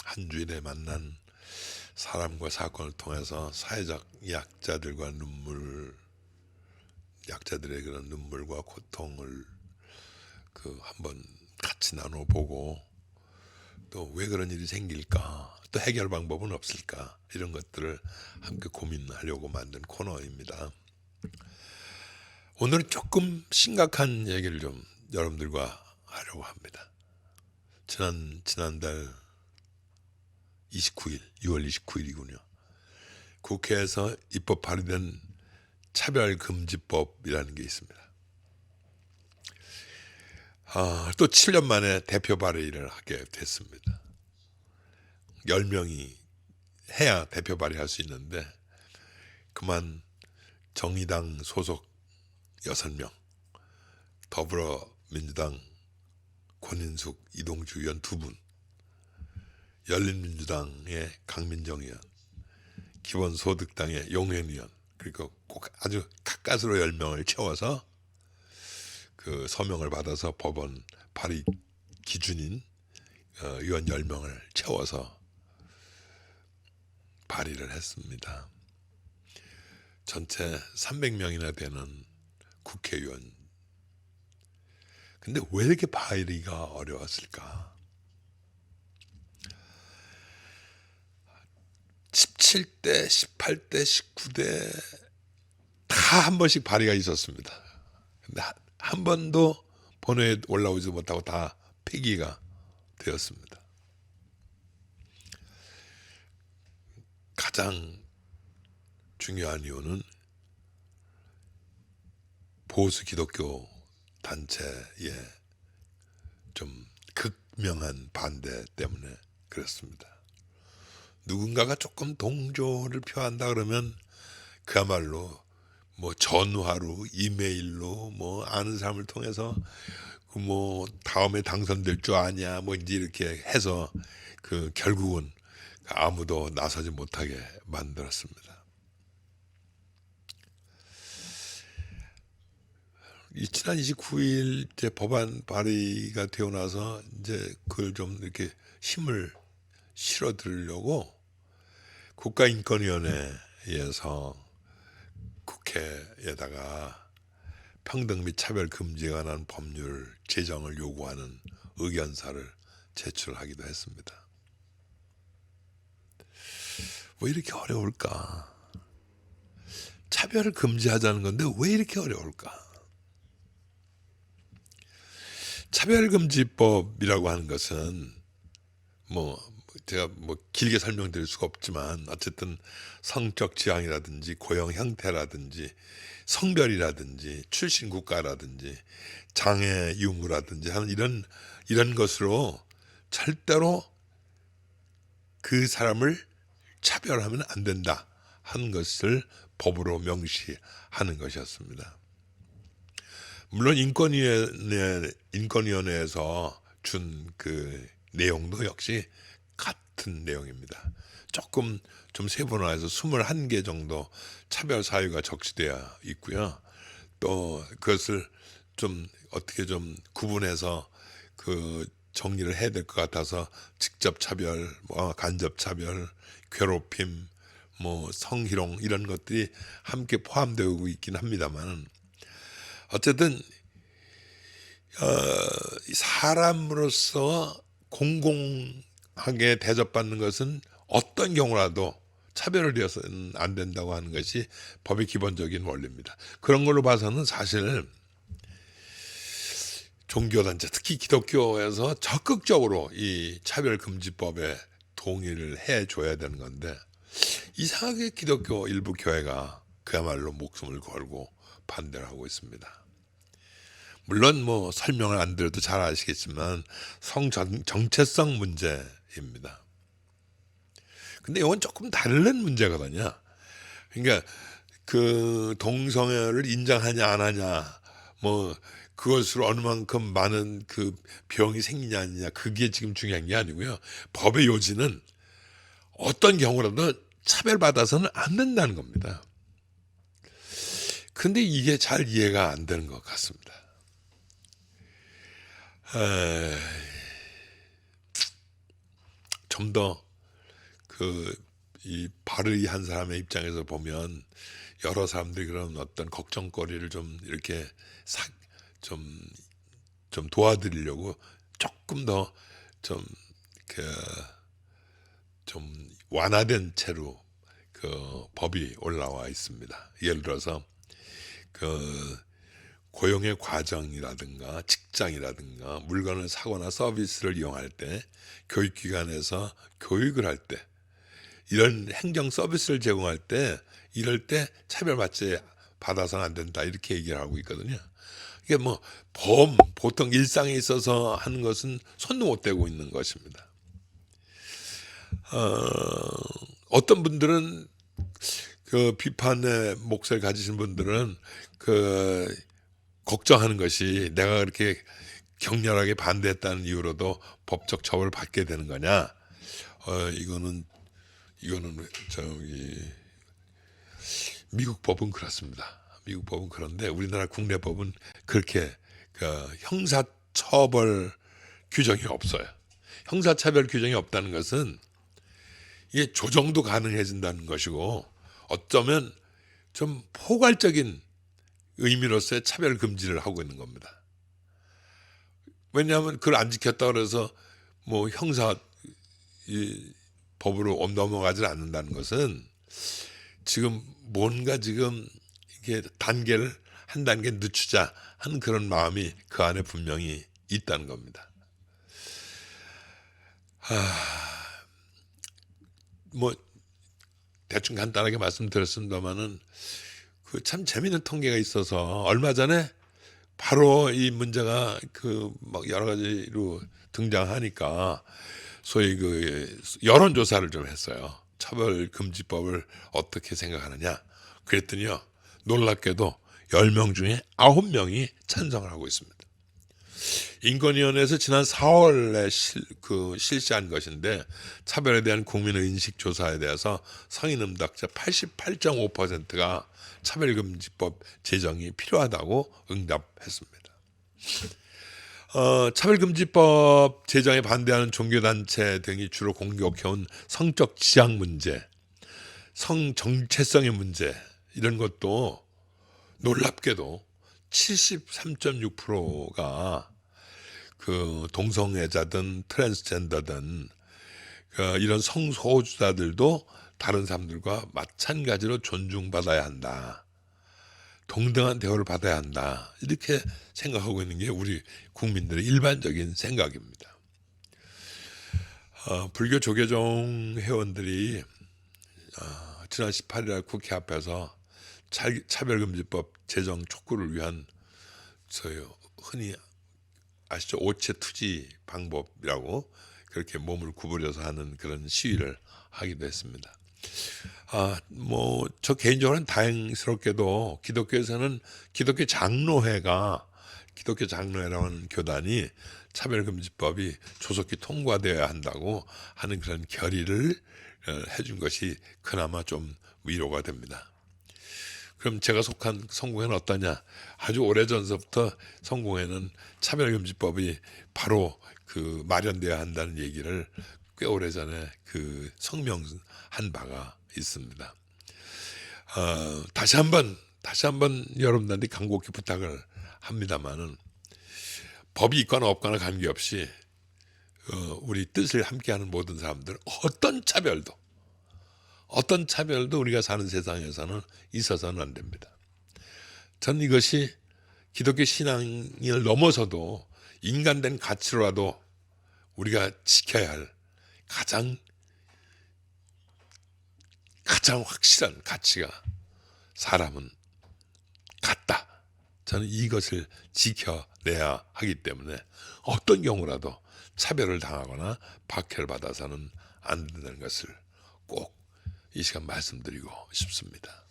한 주일에 만난 사람과 사건을 통해서 사회적 약자들과 약자들의 그런 눈물과 고통을 한번 같이 나눠보고, 또 왜 그런 일이 생길까, 또 해결 방법은 없을까, 이런 것들을 함께 고민하려고 만든 코너입니다. 오늘은 조금 심각한 얘기를 좀 여러분들과 하려고 합니다. 지난달 6월 29일이군요. 국회에서 입법 발의된 차별금지법이라는 게 있습니다. 또 7년 만에 대표 발의를 하게 됐습니다. 10명이 해야 대표 발의할 수 있는데, 그만 정의당 소속 6명, 더불어민주당 권인숙, 이동주 의원 2분, 열린민주당의 강민정 의원, 기본소득당의 용현 의원, 그리고 꼭 아주 가까스로 10명을 채워서 그 서명을 받아서 법원 발의 기준인 의원 10명을 채워서 발의를 했습니다. 전체 300명이나 되는 국회의원. 근데 왜 이렇게 발의가 어려웠을까? 17대, 18대, 19대 다 한 번씩 발의가 있었습니다. 근데 한 번도 본회의에 올라오지 못하고 다 폐기가 되었습니다. 가장 중요한 이유는 보수 기독교 단체의 좀 극명한 반대 때문에 그렇습니다. 누군가가 조금 동조를 표한다 그러면 그야말로 뭐 전화로, 이메일로, 뭐 아는 사람을 통해서 뭐 다음에 당선될 줄 아냐, 뭐 이제 이렇게 해서 결국은 아무도 나서지 못하게 만들었습니다. 지난 29일 이제 법안 발의가 되어 나서 이제 그걸 좀 이렇게 힘을 실어 드리려고 국가인권위원회에서 국회에다가 평등 및 차별 금지에 관한 법률 제정을 요구하는 의견서를 제출하기도 했습니다. 왜 이렇게 어려울까? 차별을 금지하자는 건데 왜 이렇게 어려울까? 차별금지법이라고 하는 것은 제가 길게 설명드릴 수가 없지만, 어쨌든 성적 지향이라든지 고용 형태라든지 성별이라든지 출신 국가라든지 장애 유무라든지 하는 이런 것으로 절대로 그 사람을 차별하면 안 된다 하는 것을 법으로 명시하는 것이었습니다. 물론 인권위원회에서 준 그 내용도 역시 같은 내용입니다. 조금 좀 세분화해서 21개 정도 차별 사유가 적시되어 있고요. 또 그것을 좀 어떻게 좀 구분해서 정리를 해야 될 것 같아서 직접 차별, 간접 차별, 괴롭힘, 성희롱 이런 것들이 함께 포함되고 있긴 합니다만, 어쨌든 사람으로서 공공하게 대접받는 것은 어떤 경우라도 차별을 해서는 안 된다고 하는 것이 법의 기본적인 원리입니다. 그런 걸로 봐서는 사실 종교단체, 특히 기독교에서 적극적으로 이 차별금지법에 동의를 해줘야 되는 건데, 이상하게 기독교 일부 교회가 그야말로 목숨을 걸고 반대를 하고 있습니다. 물론 설명을 안 드려도 잘 아시겠지만 정체성 문제입니다. 근데 이건 조금 다른 문제거든요. 그러니까 그 동성애를 인정하냐 안 하냐, 그것으로 어느 만큼 많은 그 병이 생기냐 아니냐, 그게 지금 중요한 게 아니고요. 법의 요지는 어떤 경우라도 차별받아서는 안 된다는 겁니다. 근데 이게 잘 이해가 안 되는 것 같습니다. 좀 더 이 발의한 사람의 입장에서 보면 여러 사람들이 그런 어떤 걱정거리를 좀 이렇게 좀 도와드리려고 조금 더 좀 그 좀 완화된 채로 법이 올라와 있습니다. 예를 들어서 고용의 과정이라든가 직장이라든가 물건을 사거나 서비스를 이용할 때 교육기관에서 교육을 할 때 이런 행정 서비스를 제공할 때 이럴 때 차별받지 받아서는 안 된다 이렇게 얘기를 하고 있거든요. 이게 뭐 보통 일상에 있어서 하는 것은 손도 못 대고 있는 것입니다. 어떤 분들은 비판의 몫을 가지신 분들은 걱정하는 것이 내가 그렇게 격렬하게 반대했다는 이유로도 법적 처벌을 받게 되는 거냐? 이거는 미국 법은 그렇습니다. 미국 법은 그런데 우리나라 국내 법은 그렇게 형사처벌 규정이 없어요. 형사처벌 규정이 없다는 것은 이게 조정도 가능해진다는 것이고 어쩌면 좀 포괄적인 의미로서의 차별 금지를 하고 있는 겁니다. 왜냐하면 그걸 안 지켰다 그래서 뭐 형사 법으로 넘어가지 않는다는 것은 지금 뭔가 지금 이게 단계를 한 단계 늦추자 하는 그런 마음이 그 안에 분명히 있다는 겁니다. 뭐 대충 간단하게 말씀드렸습니다만은 참 재미있는 통계가 있어서 얼마 전에 바로 이 문제가 막 여러 가지로 등장하니까 소위 여론조사를 좀 했어요. 차별금지법을 어떻게 생각하느냐. 그랬더니요, 놀랍게도 10명 중에 9명이 찬성을 하고 있습니다. 인권위원회에서 지난 4월에 실시한 것인데 차별에 대한 국민의 인식조사에 대해서 성인응답자 88.5%가 차별금지법 제정이 필요하다고 응답했습니다. 차별금지법 제정에 반대하는 종교단체 등이 주로 공격해온 성적 지향 문제, 성 정체성의 문제 이런 것도 놀랍게도 73.6%가 동성애자든 트랜스젠더든 이런 성소수자들도 다른 사람들과 마찬가지로 존중받아야 한다. 동등한 대우를 받아야 한다. 이렇게 생각하고 있는 게 우리 국민들의 일반적인 생각입니다. 불교 조계종 회원들이 지난 18일 국회 앞에서 차별금지법 제정 촉구를 위한 흔히 아시죠? 오체 투지 방법이라고 그렇게 몸을 구부려서 하는 그런 시위를 하기도 했습니다. 저 개인적으로는 다행스럽게도 기독교에서는 기독교 장로회라고 하는 교단이 차별금지법이 조속히 통과되어야 한다고 하는 그런 결의를 해준 것이 그나마 좀 위로가 됩니다. 그럼 제가 속한 성공회는 어떠냐? 아주 오래전서부터 성공회는 차별금지법이 바로 마련되어야 한다는 얘기를 꽤 오래전에 성명한 바가 있습니다. 다시 한번 여러분들한테 간곡히 부탁을 합니다만은 법이 있거나 없거나 관계없이 우리 뜻을 함께하는 모든 사람들 어떤 차별도 우리가 사는 세상에서는 있어서는 안 됩니다. 저는 이것이 기독교 신앙을 넘어서도 인간된 가치로라도 우리가 지켜야 할 가장 확실한 가치가 사람은 같다. 저는 이것을 지켜내야 하기 때문에 어떤 경우라도 차별을 당하거나 박해를 받아서는 안 된다는 것을 꼭 이 시간 말씀드리고 싶습니다.